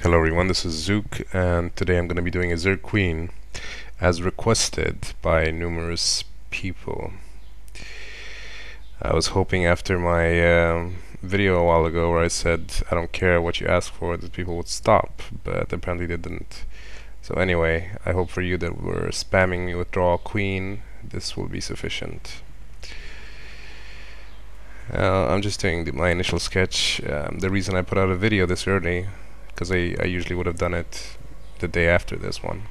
Hello everyone, this is Zooc, and today I'm going to be doing a Zerg Queen as requested by numerous people. I was hoping after my video a while ago where I said I don't care what you ask for that people would stop, but apparently they didn't. So anyway, I hope for you that were spamming me with draw a queen, this will be sufficient. I'm just doing my initial sketch. The reason I put out a video this early, because I usually would have done it the day after this one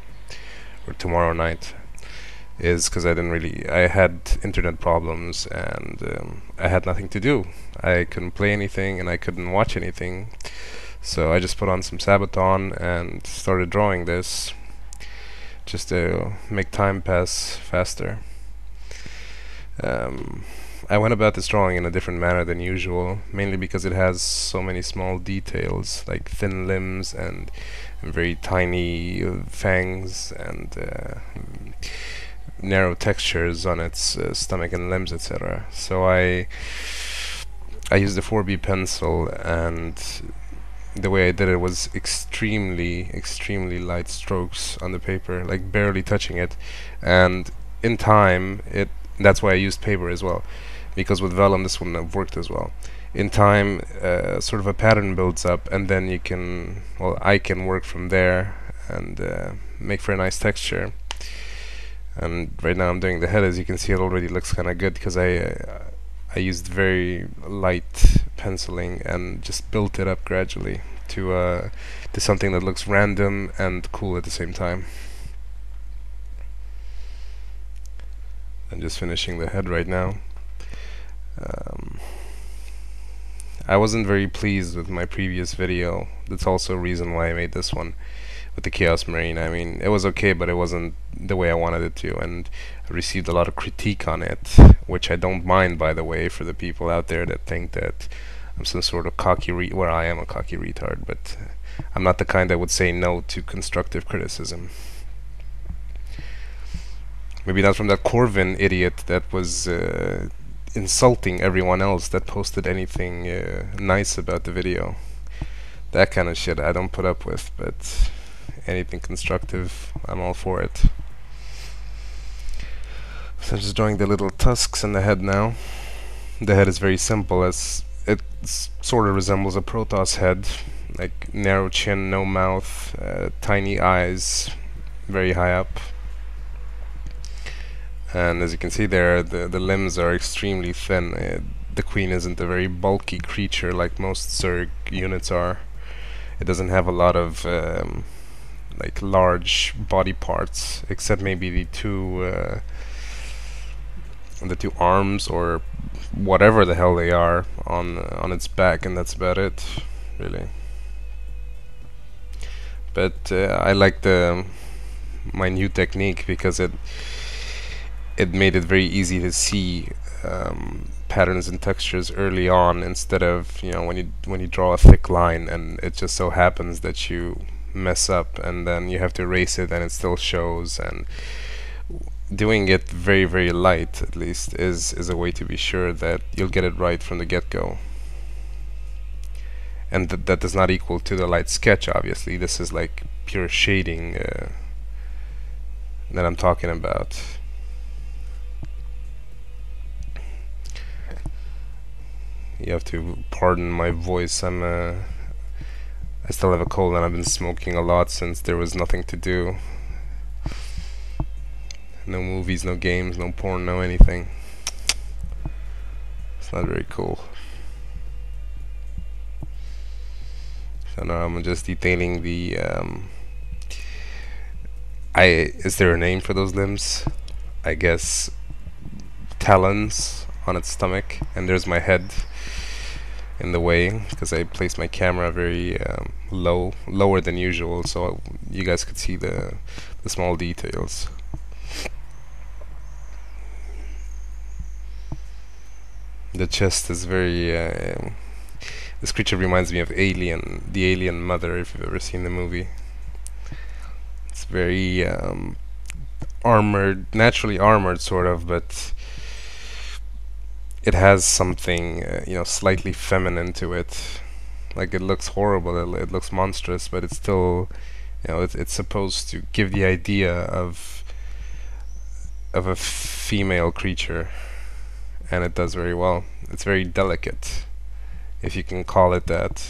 or tomorrow night, is because I had internet problems and I had nothing to do. I couldn't play anything and I couldn't watch anything, so I just put on some Sabaton and started drawing this just to make time pass faster. I went about this drawing in a different manner than usual, mainly because it has so many small details, like thin limbs and very tiny fangs and narrow textures on its stomach and limbs, etc. So I used a 4B pencil, and the way I did it was extremely light strokes on the paper, like barely touching it, and in time that's why I used paper as well, because with vellum this wouldn't have worked as well. In time, sort of a pattern builds up, and then I can work from there and make for a nice texture. And right now I'm doing the head. As you can see, it already looks kind of good because I used very light penciling and just built it up gradually to something that looks random and cool at the same time. I'm just finishing the head right now. I wasn't very pleased with my previous video. That's also a reason why I made this one with the Chaos Marine. I mean, it was okay, but it wasn't the way I wanted it to, and I received a lot of critique on it, which I don't mind, by the way, for the people out there that think that I'm some sort of cocky I am a cocky retard, but I'm not the kind that would say no to constructive criticism. Maybe not from that Corvin idiot that was insulting everyone else that posted anything nice about the video. That kind of shit I don't put up with, but anything constructive, I'm all for it. So I'm just drawing the little tusks in the head now. The head is very simple, as it sort of resembles a Protoss head, like narrow chin, no mouth, tiny eyes, very high up. And as you can see there, the limbs are extremely thin. The queen isn't a very bulky creature like most Zerg units are. It doesn't have a lot of like large body parts, except maybe the two arms or whatever the hell they are on its back, and that's about it, really. But I like my new technique because it made it very easy to see patterns and textures early on, instead of, you know, when you draw a thick line and it just so happens that you mess up and then you have to erase it and it still shows. And doing it very light, at least, is a way to be sure that you'll get it right from the get-go. And that does not equal to the light sketch, obviously. This is like pure shading that I'm talking about. You have to pardon my voice. I still have a cold and I've been smoking a lot since there was nothing to do. No movies, no games, no porn, no anything. It's not very cool. So now I'm just detailing the is there a name for those limbs? I guess talons on its stomach, and there's my head in the way because I placed my camera very lower than usual, so you guys could see the small details. The chest is very this creature reminds me of Alien, the Alien Mother, if you've ever seen the movie. It's very armored, naturally armored sort of, but it has something, you know, slightly feminine to it. Like, it looks horrible, it looks monstrous, but it's still, you know, it's supposed to give the idea of a female creature, and it does very well. It's very delicate, if you can call it that,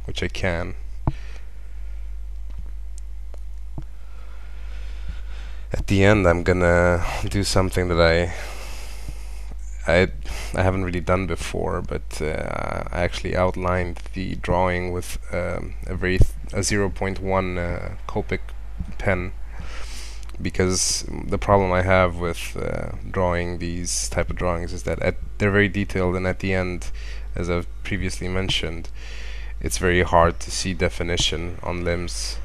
which I can. At the end, I'm gonna do something that I haven't really done before, but I actually outlined the drawing with a 0.1 Copic pen, because the problem I have with drawing these type of drawings is that they're very detailed, and at the end, as I've previously mentioned, it's very hard to see definition on limbs,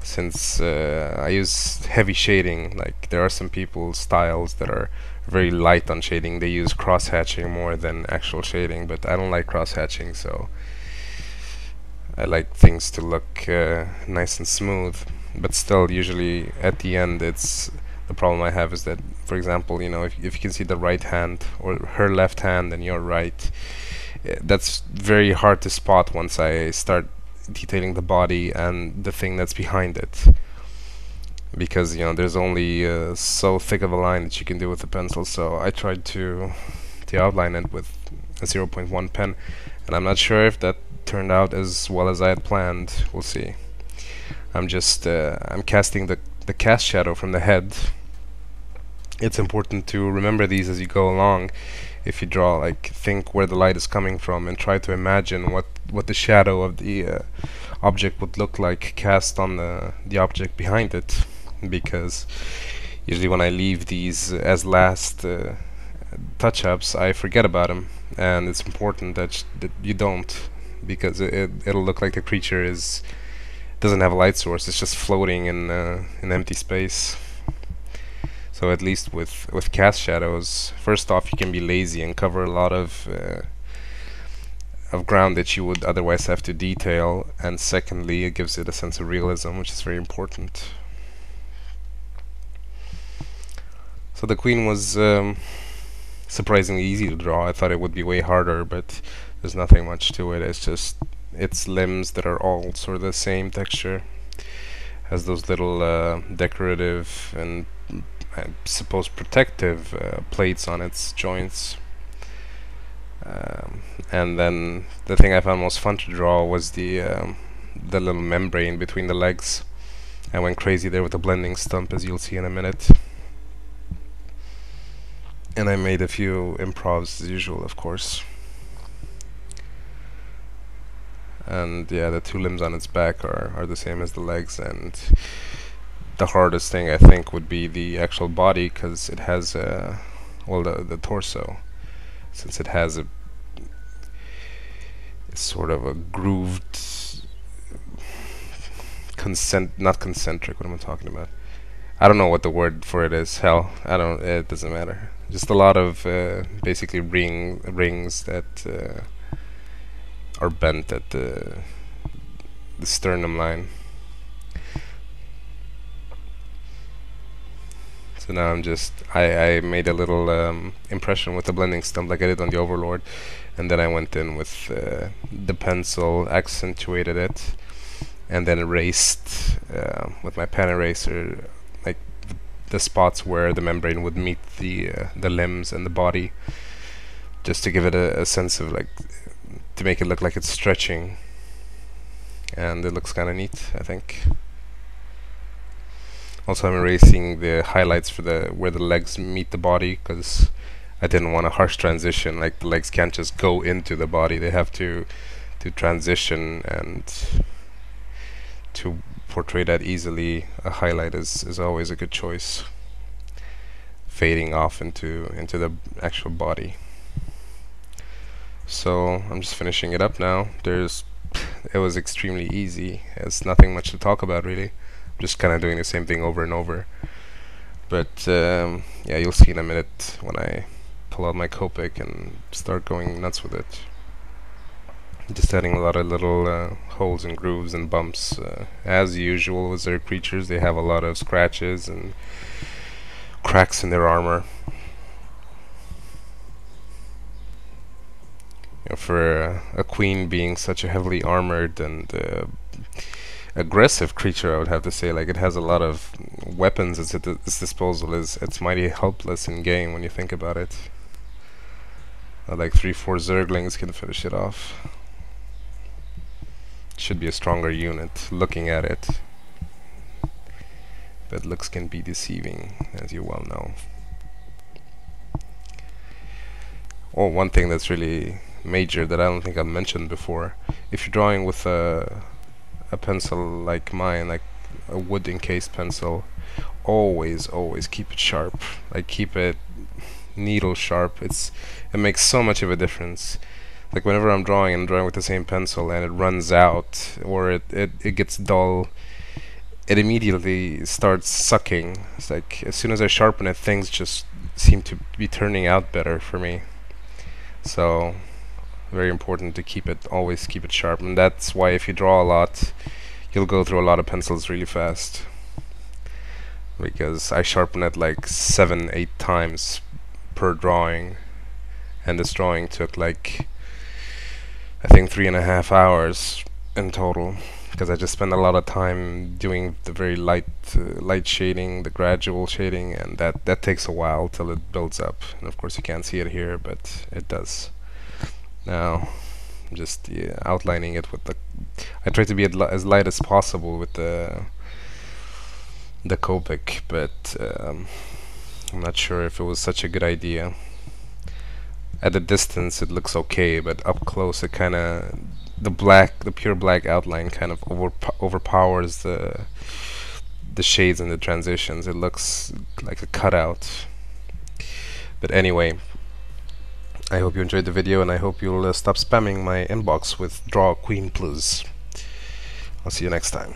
since I use heavy shading. Like, there are some people's styles that are very light on shading. They use cross-hatching more than actual shading, but I don't like cross-hatching, so I like things to look nice and smooth. But still, usually at the end, it's the problem I have is that, for example, you know, if you can see the right hand or her left hand and your right, that's very hard to spot once I start detailing the body and the thing that's behind it, because, you know, there's only so thick of a line that you can do with a pencil. So I tried to outline it with a 0.1 pen, and I'm not sure if that turned out as well as I had planned. We'll see. I'm just I'm casting the cast shadow from the head. It's important to remember these as you go along. If you draw, like, think where the light is coming from and try to imagine what the shadow of the object would look like cast on the object behind it, because usually when I leave these as last touch-ups, I forget about them, and it's important that you don't, because it'll look like the creature doesn't have a light source. It's just floating in empty space. So at least with cast shadows, first off, you can be lazy and cover a lot of ground that you would otherwise have to detail, and secondly, it gives it a sense of realism, which is very important. So the queen was surprisingly easy to draw. I thought it would be way harder, but there's nothing much to it. It's just its limbs that are all sort of the same texture, has those little decorative and I suppose protective plates on its joints. And then the thing I found most fun to draw was the little membrane between the legs. I went crazy there with the blending stump, as you'll see in a minute. And I made a few improvs as usual, of course. And yeah, the two limbs on its back are the same as the legs, and the hardest thing I think would be the actual body, because it has well, the torso, since it has it's sort of a grooved not concentric, what am I talking about? I don't know what the word for it is. Hell, it doesn't matter. Just a lot of basically rings that are bent at the sternum line. So now I made a little impression with the blending stump like I did on the Overlord, and then I went in with the pencil, accentuated it, and then erased with my pen eraser like the spots where the membrane would meet the limbs and the body, just to give it a sense of, like, to make it look like it's stretching, and it looks kind of neat, I think. Also, I'm erasing the highlights for where the legs meet the body, because I didn't want a harsh transition. Like, the legs can't just go into the body; they have to transition, and to portray that easily, a highlight is always a good choice, fading off into the actual body. So I'm just finishing it up now. It was extremely easy. It's nothing much to talk about, really. Just kind of doing the same thing over and over. But yeah, you'll see in a minute when I pull out my Copic and start going nuts with it. Just adding a lot of little holes and grooves and bumps. As usual with Zerg creatures, they have a lot of scratches and cracks in their armor. You know, for a queen being such a heavily armored and aggressive creature, I would have to say, like, it has a lot of weapons at its disposal. It's mighty helpless in game when you think about it. Like 3-4 Zerglings can finish it off. Should be a stronger unit looking at it, but looks can be deceiving, as you well know. Oh, one thing that's really major that I don't think I've mentioned before: if you're drawing with a pencil like mine, like a wood encased pencil, always keep it sharp. Like, keep it needle sharp. It makes so much of a difference. Like, whenever I'm drawing with the same pencil and it runs out, or it gets dull, it immediately starts sucking. It's like, as soon as I sharpen it, things just seem to be turning out better for me. So, very important to always keep it sharp. And that's why if you draw a lot, you'll go through a lot of pencils really fast. Because I sharpen it like 7-8 times per drawing. And this drawing took like, I think, 3.5 hours in total, because I just spent a lot of time doing the very light shading, the gradual shading, and that takes a while till it builds up. And of course you can't see it here, but it does. Now I'm just outlining it with I try to be as light as possible with the Copic, but I'm not sure if it was such a good idea. At a distance it looks okay, but up close it kinda, the pure black outline kind of overpowers the shades and the transitions. It looks like a cutout. But anyway, I hope you enjoyed the video, and I hope you'll stop spamming my inbox with Draw Queen, please. I'll see you next time.